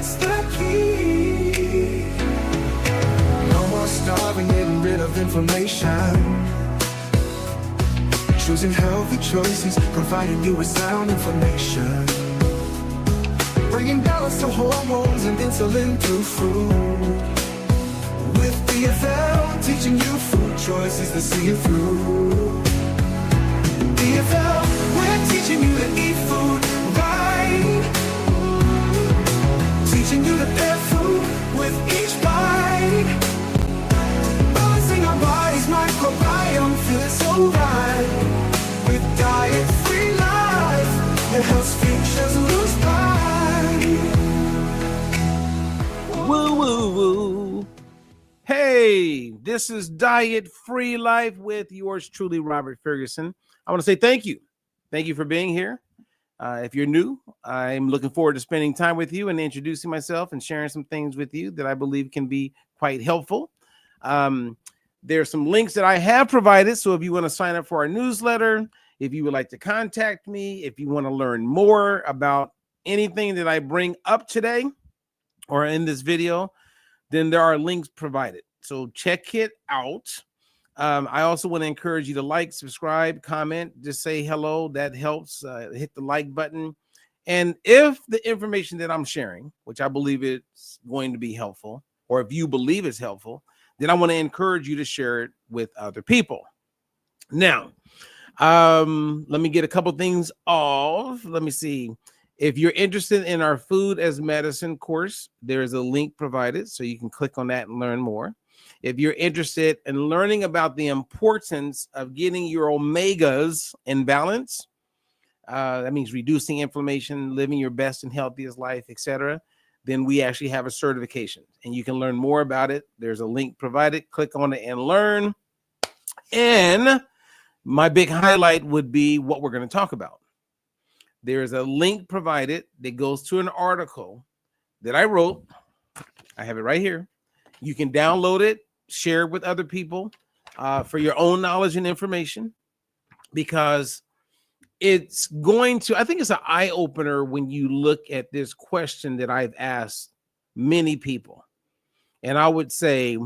It's the key. No more starving, getting rid of inflammation. Choosing healthy choices, providing you with sound information. Bringing balance to hormones and insulin through food. With DFL, teaching you food choices to see it through. DFL, we're teaching you to eat food right. Teaching you to pair food with each bite. Balancing our body's microbiome, feeling so right. With diet-free life, it helps futures lose body. Woo, woo, woo. Hey, this is Diet Free Life with yours truly, Robert Ferguson. I want to say thank you. Thank you for being here. If you're new, I'm looking forward to spending time with you and introducing myself and sharing some things with you that I believe can be quite helpful. There's some links that I have provided. So if you want to sign up for our newsletter, if you would like to contact me, if you want to learn more about anything that I bring up today or in this video, then there are links provided. So check it out. I also want to encourage you to like, subscribe, comment, just say hello. That helps. Hit the like button. And if the information that I'm sharing, which I believe it's going to be helpful, or if you believe it's helpful, then I want to encourage you to share it with other people. Now, let me get a couple things off. Let me see. If you're interested in our Food as Medicine course, there is a link provided, so you can click on that and learn more. If you're interested in learning about the importance of getting your omegas in balance, that means reducing inflammation, living your best and healthiest life, etc., then we actually have a certification, and you can learn more about it. There's a link provided. Click on it and learn. And my big highlight would be what we're going to talk about. There's a link provided that goes to an article that I wrote. I have it right here. You can download it, share it with other people for your own knowledge and information, because it's going to, I think it's an eye opener when you look at this question that I've asked many people. And I would say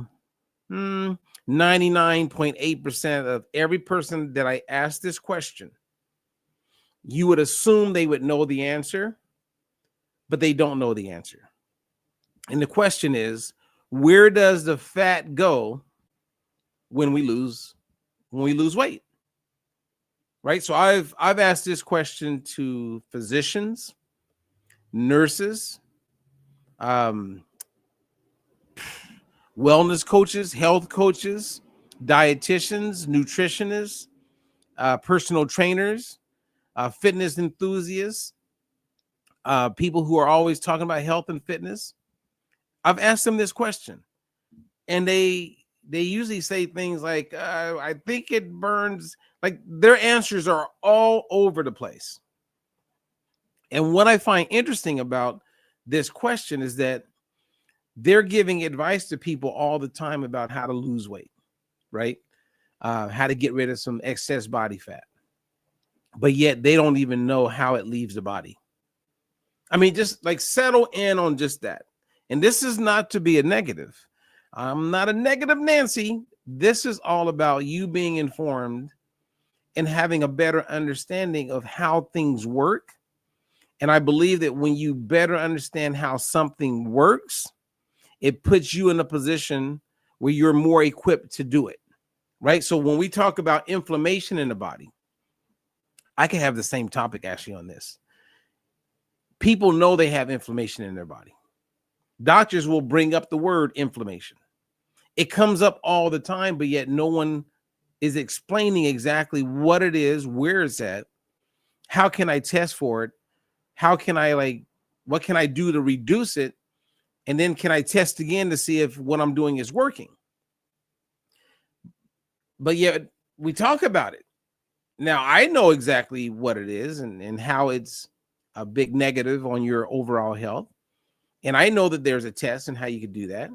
99.8% of every person that I asked this question, you would assume they would know the answer, but they don't know the answer. And the question is, where does the fat go when we lose weight? Right? So I've asked this question to physicians, nurses, wellness coaches, health coaches, dietitians, nutritionists, personal trainers, fitness enthusiasts, people who are always talking about health and fitness. I've asked them this question, and they usually say things like, I think it burns. Like, their answers are all over the place. And what I find interesting about this question is that they're giving advice to people all the time about how to lose weight, right? How to get rid of some excess body fat. But yet they don't even know how it leaves the body. I mean, just like settle in on just that. And this is not to be a negative. I'm not a negative Nancy. This is all about you being informed and having a better understanding of how things work. And I believe that when you better understand how something works, it puts you in a position where you're more equipped to do it, right? So when we talk about inflammation in the body, I can have the same topic actually on this. People know they have inflammation in their body. Doctors will bring up the word inflammation. It comes up all the time, but yet no one is explaining exactly what it is, where it's at, how can I test for it, how can I what can I do to reduce it, and then can I test again to see if what I'm doing is working. But yet we talk about it. Now, I know exactly what it is and how it's a big negative on your overall health. And I know that there's a test and how you could do that.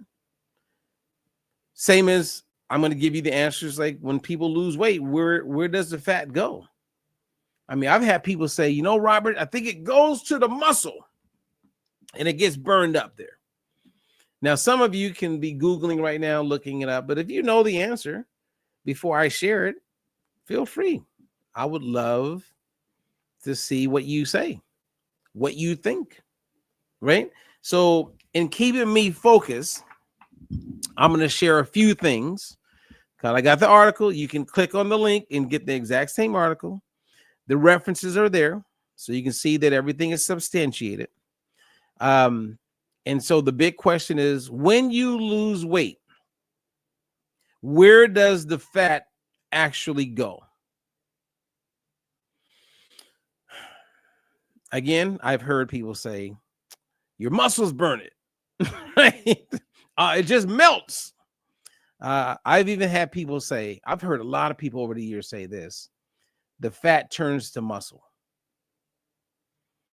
Same as I'm going to give you the answers, like when people lose weight, where does the fat go? I mean, I've had people say, you know, Robert, I think it goes to the muscle. and it gets burned up there. Now, some of you can be Googling right now, looking it up, but if you know the answer before I share it, feel free. I would love to see what you say, what you think, right? So in keeping me focused, I'm going to share a few things. Because I got the article. You can click on the link and get the exact same article. The references are there, so you can see that everything is substantiated. And so the big question is, when you lose weight, where does the fat actually go? Again, I've heard people say, your muscles burn it. Right? It just melts. I've even had people say, I've heard a lot of people over the years say this, the fat turns to muscle.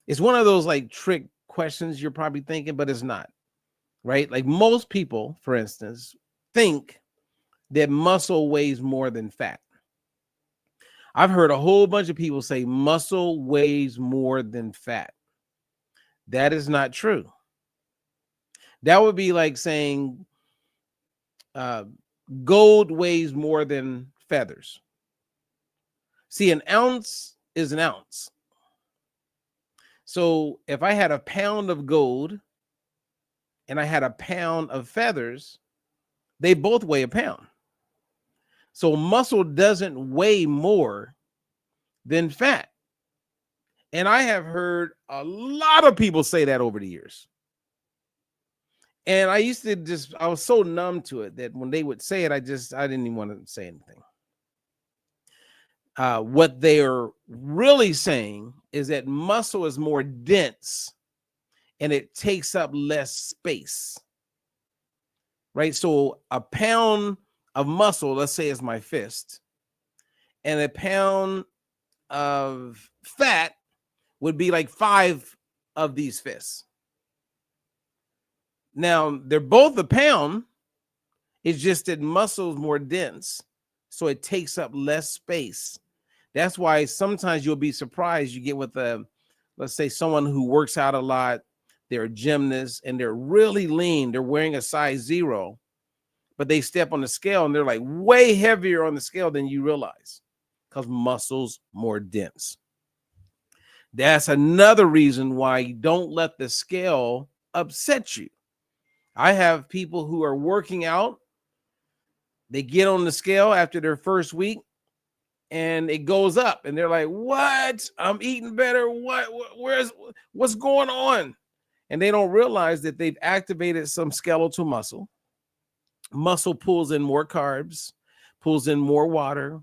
It's one of those like trick questions you're probably thinking, but it's not, right? Like most people, for instance, think that muscle weighs more than fat. I've heard a whole bunch of people say muscle weighs more than fat. That is not true. That would be like saying gold weighs more than feathers. See, an ounce is an ounce. So if I had a pound of gold and I had a pound of feathers, they both weigh a pound. So muscle doesn't weigh more than fat. And I have heard a lot of people say that over the years. And I used to I was so numb to it that when they would say it, I didn't even want to say anything. What they're really saying is that muscle is more dense and it takes up less space, right? So a pound of muscle, let's say is my fist, and a pound of fat would be like 5 of these fists. Now, they're both a pound. It's just that muscle is more dense, so it takes up less space. That's why sometimes you'll be surprised. You get with let's say someone who works out a lot, they're a gymnast, and they're really lean. They're wearing a size 0, but they step on the scale, and they're like way heavier on the scale than you realize because muscle's more dense. That's another reason why you don't let the scale upset you. I have people who are working out. They get on the scale after their first week and it goes up and they're like, what? I'm eating better. What's going on? And they don't realize that they've activated some skeletal muscle. Muscle pulls in more carbs, pulls in more water.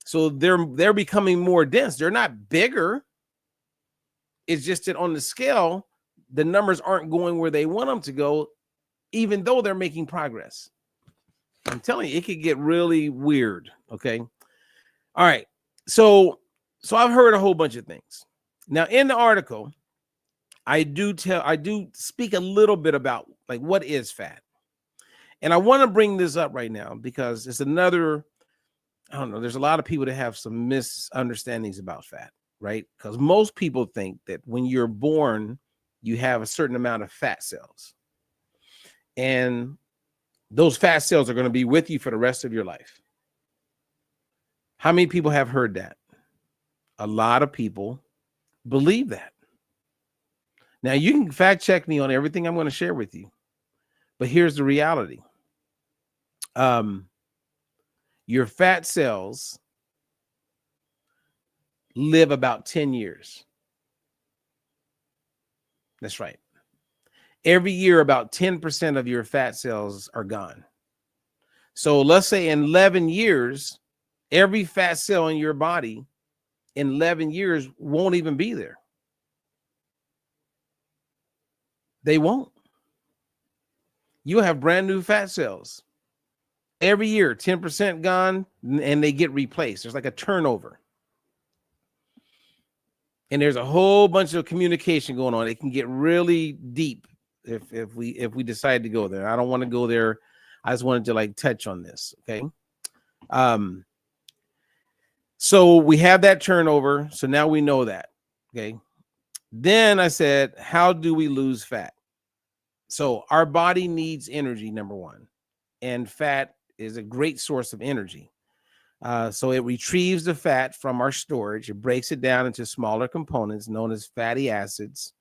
So they're becoming more dense. They're not bigger. It's just that on the scale, the numbers aren't going where they want them to go, even though they're making progress. I'm telling you, it could get really weird. Okay. All right. So I've heard a whole bunch of things. Now in the article, I do speak a little bit about like what is fat. And I want to bring this up right now because it's another, I don't know, there's a lot of people that have some misunderstandings about fat, right? Because most people think that when you're born, you have a certain amount of fat cells. And those fat cells are going to be with you for the rest of your life. How many people have heard that? A lot of people believe that. Now, you can fact check me on everything I'm going to share with you. But here's the reality. Your fat cells live about 10 years. That's right. Every year, about 10% of your fat cells are gone. So let's say in 11 years, every fat cell in your body in 11 years won't even be there. They won't. You'll have brand new fat cells. Every year, 10% gone, and they get replaced. There's like a turnover. And there's a whole bunch of communication going on. It can get really deep if we decide to go there. I don't want to go there. I just wanted to like touch on this. Okay. So we have that turnover. So now we know that. Okay. Then I said, how do we lose fat? So our body needs energy, number one, and fat is a great source of energy. So it retrieves the fat from our storage. It breaks it down into smaller components known as fatty acids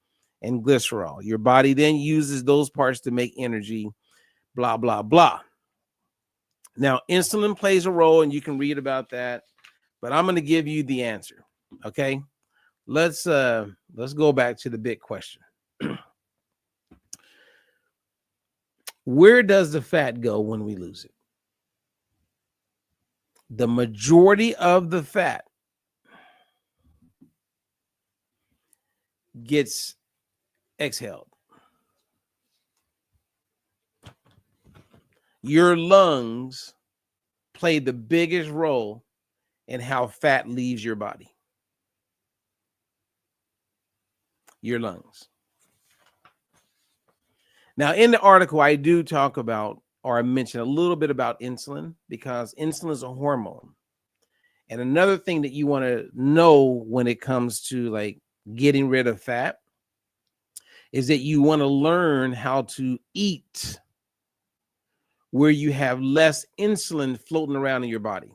and glycerol. Your body then uses those parts to make energy, blah, blah, blah. Now, insulin plays a role, and you can read about that, but I'm going to give you the answer. Okay, let's go back to the big question. Where does the fat go when we lose it? The majority of the fat gets exhaled. Your lungs play the biggest role in how fat leaves your body. Your lungs. Now, in the article, I do talk about, or I mention a little bit about insulin, because insulin is a hormone. And another thing that you want to know when it comes to like getting rid of fat is that you want to learn how to eat where you have less insulin floating around in your body.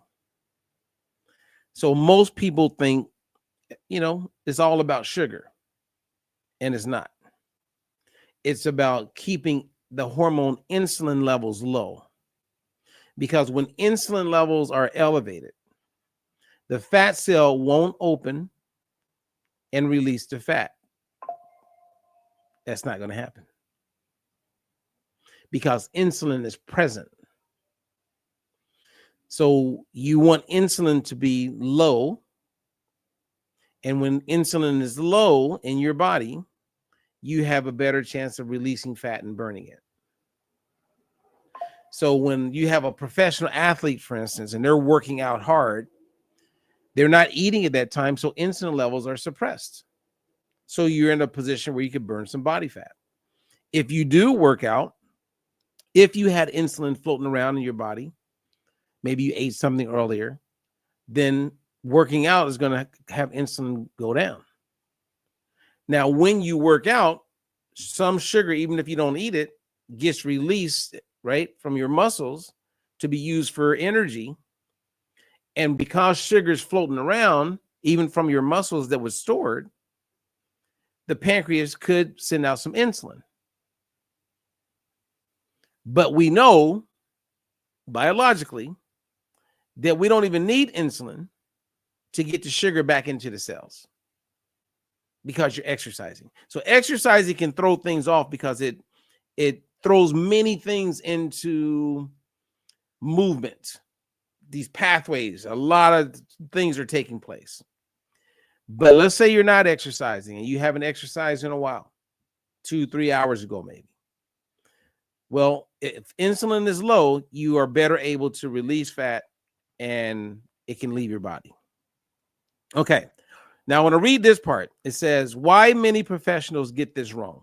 So most people think, it's all about sugar, and it's not. It's about keeping the hormone insulin levels low, because when insulin levels are elevated, the fat cell won't open and release the fat. That's not going to happen because insulin is present. So you want insulin to be low. And when insulin is low in your body, you have a better chance of releasing fat and burning it. So when you have a professional athlete, for instance, and they're working out hard, they're not eating at that time, so insulin levels are suppressed. So you're in a position where you could burn some body fat. If you do work out, if you had insulin floating around in your body, maybe you ate something earlier, then working out is going to have insulin go down. Now, when you work out, some sugar, even if you don't eat it, gets released, right, from your muscles to be used for energy. And because sugar is floating around, even from your muscles that was stored, the pancreas could send out some insulin. But we know biologically that we don't even need insulin to get the sugar back into the cells because you're exercising. So exercising can throw things off because it throws many things into movement. These pathways, a lot of things are taking place. But let's say you're not exercising and you haven't exercised in a while, 2-3 hours ago maybe. Well, if insulin is low, you are better able to release fat and it can leave your body. Okay, now I want to read this part. It says, why many professionals get this wrong.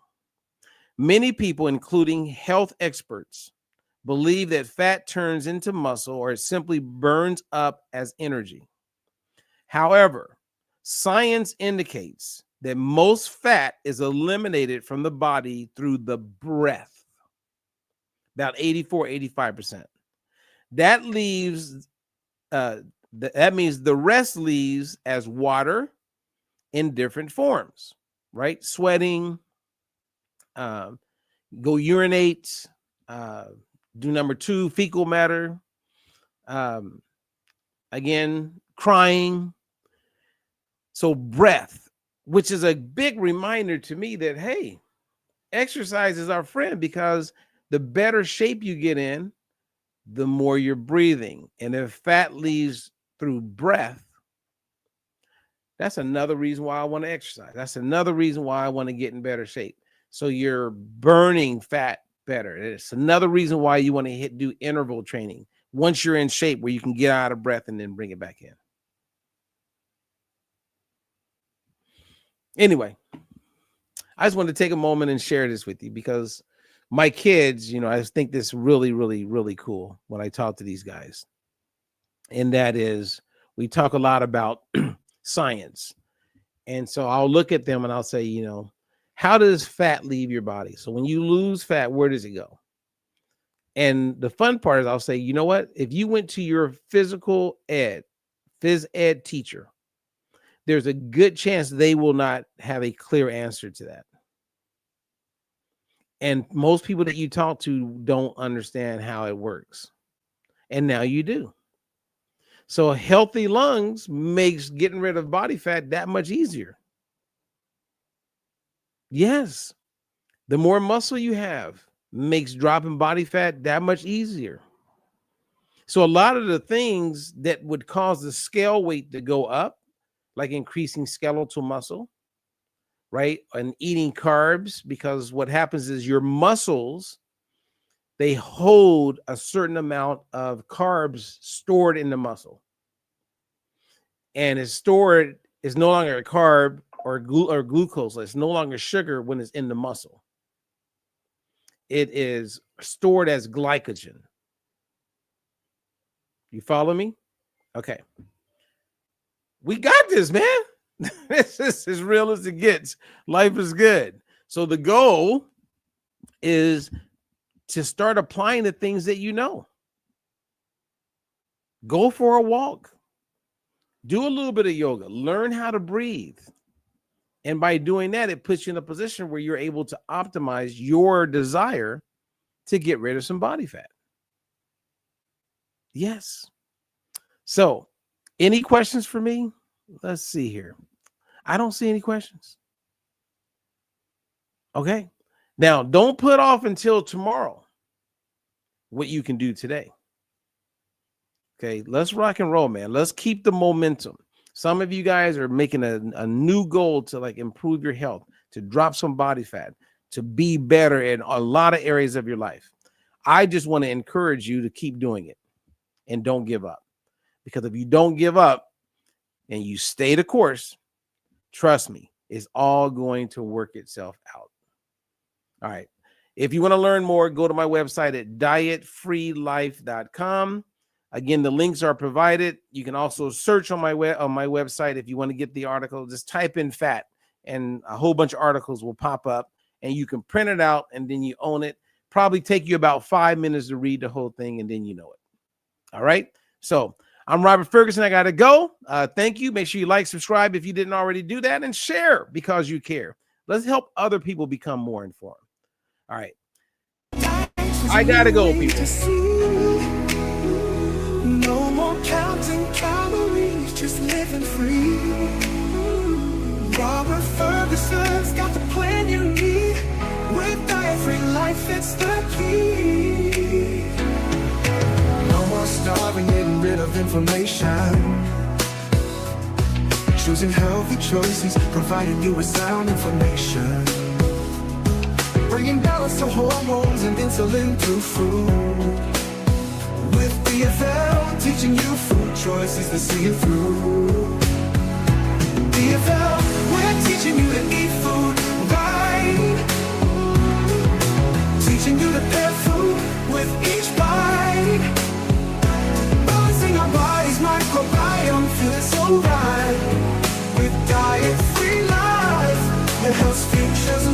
Many people, including health experts, believe that fat turns into muscle or it simply burns up as energy. However, science indicates that most fat is eliminated from the body through the breath, about 84-85%. That leaves, that means the rest leaves as water in different forms, right? Sweating, go urinate, do number 2, fecal matter, again, crying. So breath, which is a big reminder to me that, hey, exercise is our friend, because the better shape you get in, the more you're breathing. And if fat leaves through breath, that's another reason why I want to exercise. That's another reason why I want to get in better shape. So you're burning fat better. It's another reason why you want to do interval training once you're in shape, where you can get out of breath and then bring it back in. Anyway, I just wanted to take a moment and share this with you because my kids, I think this really, really, really cool when I talk to these guys. And that is, we talk a lot about science. And so I'll look at them and I'll say, how does fat leave your body? So when you lose fat, where does it go? And the fun part is I'll say, you know what? If you went to your phys ed teacher, there's a good chance they will not have a clear answer to that. And most people that you talk to don't understand how it works. And now you do. So healthy lungs makes getting rid of body fat that much easier. Yes. The more muscle you have makes dropping body fat that much easier. So a lot of the things that would cause the scale weight to go up, like increasing skeletal muscle, right? And eating carbs, because what happens is your muscles, they hold a certain amount of carbs stored in the muscle. And it's stored, is no longer a carb or glucose. It's no longer sugar when it's in the muscle. It is stored as glycogen. You follow me? Okay. We got this, man. This is as real as it gets. Life is good. So the goal is to start applying the things that you know. Go for a walk. Do a little bit of yoga. Learn how to breathe. And by doing that, it puts you in a position where you're able to optimize your desire to get rid of some body fat. Yes. So, any questions for me? Let's see here. I don't see any questions. Okay. Now, don't put off until tomorrow what you can do today. Okay. Let's rock and roll, man. Let's keep the momentum. Some of you guys are making a new goal to like improve your health, to drop some body fat, to be better in a lot of areas of your life. I just want to encourage you to keep doing it and don't give up. Because if you don't give up and you stay the course, trust me, it's all going to work itself out. All right. If you want to learn more, go to my website at dietfreelife.com. Again, the links are provided. You can also search on my website if you want to get the article. Just type in fat and a whole bunch of articles will pop up and you can print it out and then you own it. Probably take you about 5 minutes to read the whole thing and then you know it. All right. So I'm Robert Ferguson. I got to go. Thank you. Make sure you like, subscribe if you didn't already do that, and share because you care. Let's help other people become more informed. All right. I got to go, people. No more counting calories, just living free. Robert Ferguson's got the plan you need. With diet-free life, it's the key. No more starving, getting rid of inflammation. Choosing healthy choices, providing you with sound information. Bringing balance to hormones and insulin through food. With DFL, teaching you food choices to see it through. DFL, we're teaching you to eat food right. Teaching you to pair food with each bite. Balancing our body's microbiome, feeling so right. With diet-free life, it helps futures